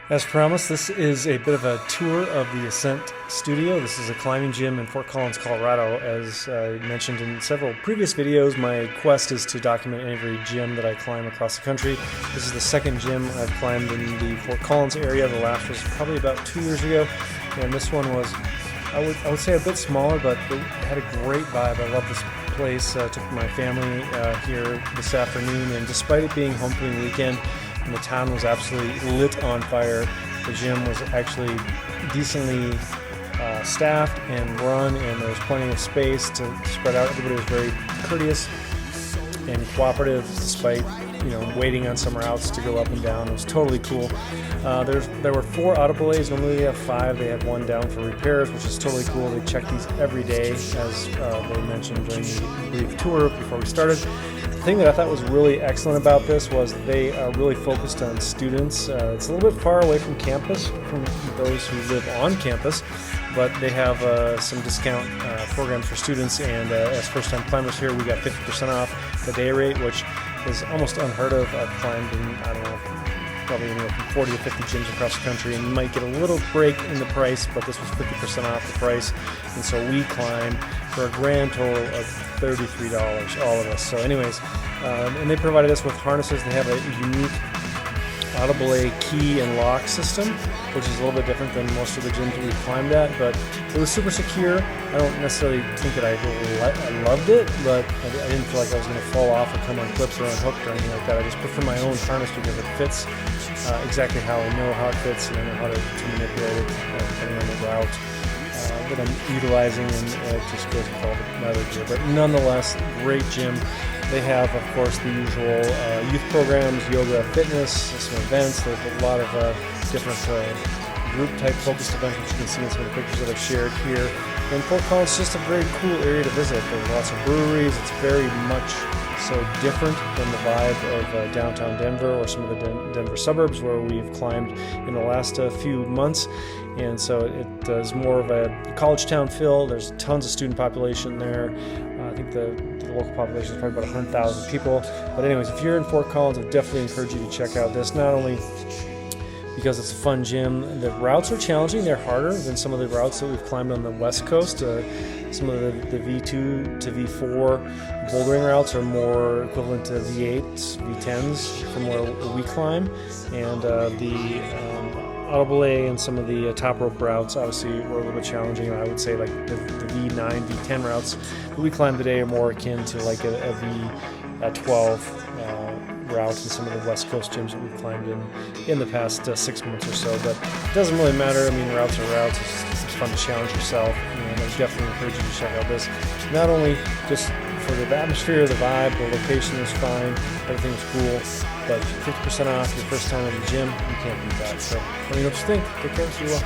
As promised, this is a bit of a tour of the Ascent studio. This is a climbing gym in Fort Collins, Colorado. As I mentioned in several previous videos, my quest is to document every gym that I climb across the country. This is the second gym I've climbed in the Fort Collins area. The last was probably about 2 years ago, and this one was, I would say, a bit smaller, but it had a great vibe. I love this place. Took my family here this afternoon, and despite it being homecoming weekend, and the town was absolutely lit on fire. The gym was actually decently staffed and run, and there was plenty of space to spread out. Everybody was very courteous and cooperative, despite waiting on some routes to go up and down. It was totally cool. There were 4 audible A's. Normally they have 5. They had 1 down for repairs, which is totally cool. They check these every day, as they mentioned during the brief tour before we started. The thing that I thought was really excellent about this was they are really focused on students. It's a little bit far away from campus, from those who live on campus, but they have some discount programs for students, and as first-time climbers here, we got 50% off the day rate, which is almost unheard of. I've climbed in, I don't know, probably anywhere from 40 to 50 gyms across the country, and you might get a little break in the price, but this was 50% off the price, and so we climbed for a grand total of $33, all of us. So anyways, and they provided us with harnesses. They have a unique audible A key and lock system, which is a little bit different than most of the gyms we've climbed at, but it was super secure. I don't necessarily think that I loved it, but I didn't feel like I was going to fall off or come on clips or unhooked or anything like that. I just prefer my own harness because it fits exactly how I know how it fits, and I know how to manipulate it depending on the route that I'm utilizing, and it just goes with all the other gear. But nonetheless, great gym. They have, of course, the usual youth programs, yoga, fitness, some events. There's a lot of different group-type focused events, which you can see in some of the pictures that I've shared here. And Fort Collins is just a very cool area to visit. There's lots of breweries. It's very much so different than the vibe of downtown Denver or some of the Denver suburbs where we've climbed in the last few months. And so it is more of a college town feel. There's tons of student population there. I think the local population is probably about 100,000 people. But anyways, if you're in Fort Collins, I definitely encourage you to check out this. Not only because it's a fun gym, the routes are challenging. They're harder than some of the routes that we've climbed on the West Coast. Some of the V2 to V4 bouldering routes are more equivalent to V8s, V10s from where we climb. And the Audible A and some of the top rope routes obviously were a little bit challenging. I would say like the V9, V10 routes that we climbed today are more akin to like a V12 route in some of the West Coast gyms that we've climbed in the past 6 months or so. But it doesn't really matter. I mean, routes are routes. It's fun to challenge yourself, and I definitely encourage you to check out this. Not only just for the atmosphere, the vibe, the location is fine, everything's cool, but 50% off your first time in the gym, you can't beat that. So let me know what you think. Take care. See you well.